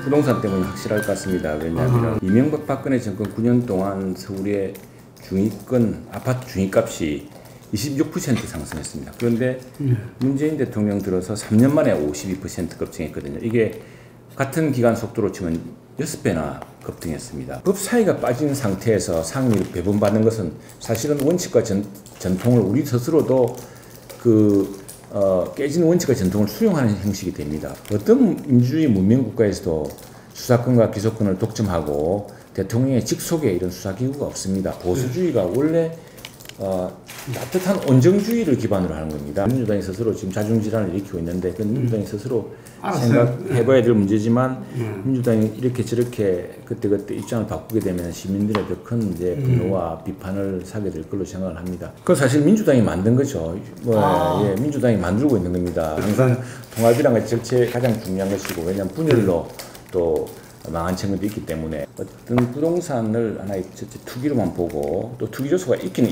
부동산 때문에 확실할 것 같습니다. 왜냐하면 이명박 박근혜 정권 9년 동안 서울의 중위권 아파트 중위값이 26% 상승했습니다. 그런데 문재인 대통령 들어서 3년 만에 52% 급증했거든요. 이게 같은 기간 속도로 치면 6배나 급등했습니다. 법 사이가 빠진 상태에서 상위를 배분받는 것은 사실은 원칙과 전통을 우리 스스로도 깨진 원칙과 전통을 수용하는 형식이 됩니다. 어떤 민주주의 문명 국가에서도 수사권과 기소권을 독점하고 대통령의 직속에 이런 수사기구가 없습니다. 보수주의가 원래 따뜻한 온정주의를 기반으로 하는 겁니다. 민주당이 스스로 지금 자중질환을 일으키고 있는데 그건 민주당이 스스로 생각해봐야 될 문제지만 민주당이 이렇게 저렇게 그때그때 입장을 바꾸게 되면 시민들의 더 큰 이제 분노와 비판을 사게 될 걸로 생각을 합니다. 그건 사실 민주당이 만든 거죠. 민주당이 만들고 있는 겁니다. 항상 통합이란 게 가장 중요한 것이고 왜냐하면 분열로 또 망한 측면도 있기 때문에 어떤 부동산을 하나의 투기로만 보고 또 투기 요소가 있기는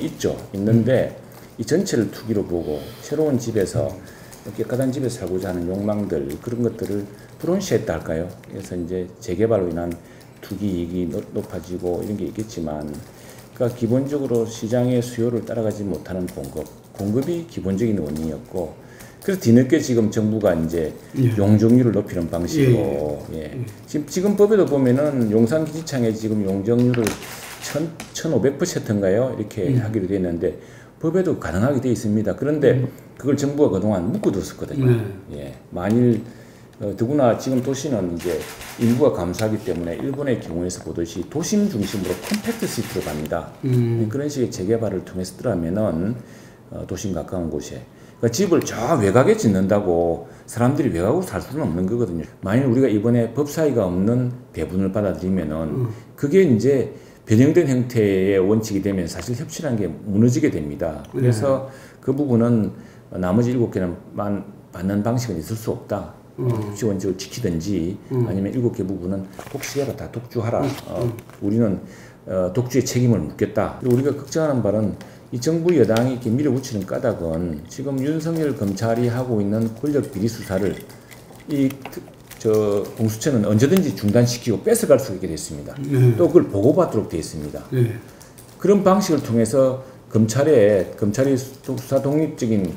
있는데 이 전체를 투기로 보고 새로운 집에서 깨끗한 집에서 살고자 하는 욕망들 그런 것들을 불온시했다 할까요? 그래서 이제 재개발로 인한 투기 이익이 높아지고 이런 게 있겠지만 그러니까 기본적으로 시장의 수요를 따라가지 못하는 공급이 기본적인 원인이었고 그래서 뒤늦게 지금 정부가 이제 용적률을 높이는 방식으로 지금 법에도 보면은 용산기지창에 지금 용적률을 1,500%인가요? 이렇게 하기로 되어 있는데 법에도 가능하게 되어 있습니다. 그런데 그걸 정부가 그동안 묶어뒀었거든요. 만일 더구나 지금 도시는 이제 인구가 감소하기 때문에 일본의 경우에서 보듯이 도심 중심으로 컴팩트 시티로 갑니다. 그런 식의 재개발을 통해서더라면은 도심 가까운 곳에 그러니까 집을 저 외곽에 짓는다고 사람들이 외곽으로 살 수는 없는 거거든요. 만일 우리가 이번에 법 사이가 없는 배분을 받아들이면은 그게 이제 변형된 형태의 원칙이 되면 사실 협치라는 게 무너지게 됩니다. 그래서 그 부분은 나머지 7개는 받는 방식은 있을 수 없다. 협치 원칙을 지키든지 아니면 7개 부분은 혹시라도 다 독주하라. 우리는 독주의 책임을 묻겠다. 그리고 우리가 걱정하는 바는 이 정부 여당이 이렇게 밀어붙이는 까닭은 지금 윤석열 검찰이 하고 있는 권력 비리 수사를 공수처는 언제든지 중단시키고 뺏어갈 수 있게 됐습니다. 또 그걸 보고받도록 되어 있습니다. 그런 방식을 통해서 검찰이 수사 독립적인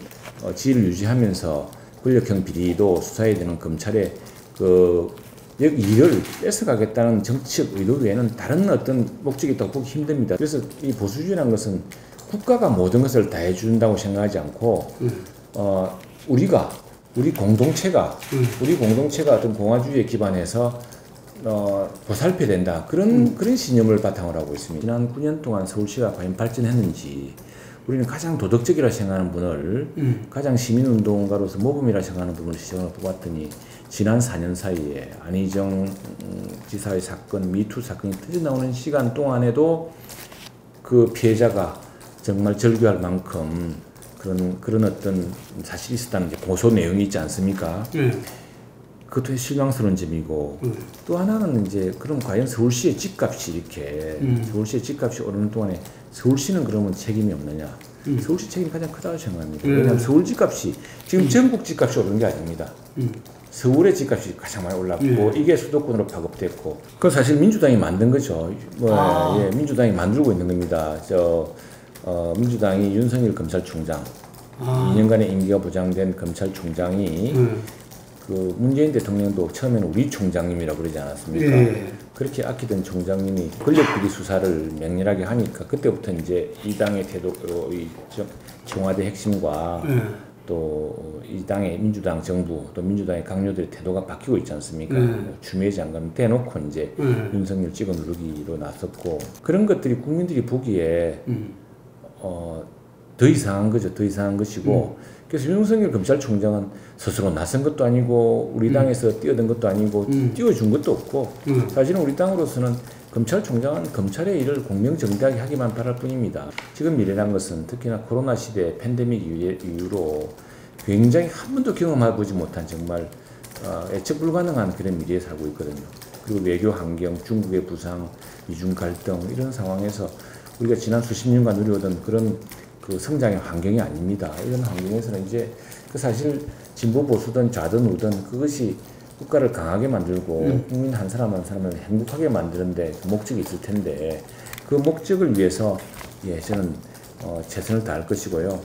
지위를 유지하면서 권력형 비리도 수사해야 되는 검찰의 일을 뺏어가겠다는 정치적 의도 외에는 다른 어떤 목적이 있다고 보기 힘듭니다. 그래서 이 보수주의라는 것은 국가가 모든 것을 다 해준다고 생각하지 않고 우리 공동체가 어떤 공화주의에 기반해서 보살펴야 된다. 그런 신념을 바탕으로 하고 있습니다. 지난 9년 동안 서울시가 과연 발전했는지 우리는 가장 도덕적이라 생각하는 분을 가장 시민운동가로서 모범이라 생각하는 분을 시정을 뽑았더니 지난 4년 사이에 안희정 지사의 사건, 미투 사건이 터져나오는 시간 동안에도 그 피해자가 정말 절규할 만큼 그런 어떤 사실이 있었다는 게 고소 내용이 있지 않습니까? 그것도 실망스러운 점이고 또 하나는 이제 그럼 과연 서울시의 집값이 서울시의 집값이 오르는 동안에 서울시는 그러면 책임이 없느냐? 서울시 책임이 가장 크다고 생각합니다. 왜냐하면 서울 집값이 지금 전국 집값이 오른 게 아닙니다. 서울의 집값이 가장 많이 올랐고 이게 수도권으로 파급됐고 그건 사실 민주당이 만든 거죠. 민주당이 만들고 있는 겁니다. 민주당이 윤석열 검찰총장 2년간의 임기가 보장된 검찰총장이 그 문재인 대통령도 처음에는 우리 총장님이라고 그러지 않았습니까? 그렇게 아끼던 총장님이 권력비리 수사를 맹렬하게 하니까 그때부터 이제 이 당의 태도, 청와대 핵심과 또 이 당의 민주당 정부 또 민주당의 강요들의 태도가 바뀌고 있지 않습니까? 추미애 장관 대놓고 이제 윤석열 찍어 누르기로 나섰고 그런 것들이 국민들이 보기에 더 이상한 거죠. 더 이상한 것이고 그래서 윤석열 검찰총장은 스스로 나선 것도 아니고 우리 당에서 뛰어든 것도 아니고 띄워준 것도 없고 사실은 우리 당으로서는 검찰총장은 검찰의 일을 공명정대하게 하기만 바랄 뿐입니다. 지금 미래란 것은 특히나 코로나 시대 팬데믹 이후로 굉장히 한 번도 경험해보지 못한 정말 예측 불가능한 그런 미래에 살고 있거든요. 그리고 외교 환경, 중국의 부상, 이중 갈등 이런 상황에서 우리가 지난 수십 년간 누려오던 그런 그 성장의 환경이 아닙니다. 이런 환경에서는 이제 그 사실 진보 보수든 좌든 우든 그것이 국가를 강하게 만들고 국민 한 사람 한 사람을 행복하게 만드는데 목적이 있을 텐데 그 목적을 위해서 예, 저는 최선을 다할 것이고요.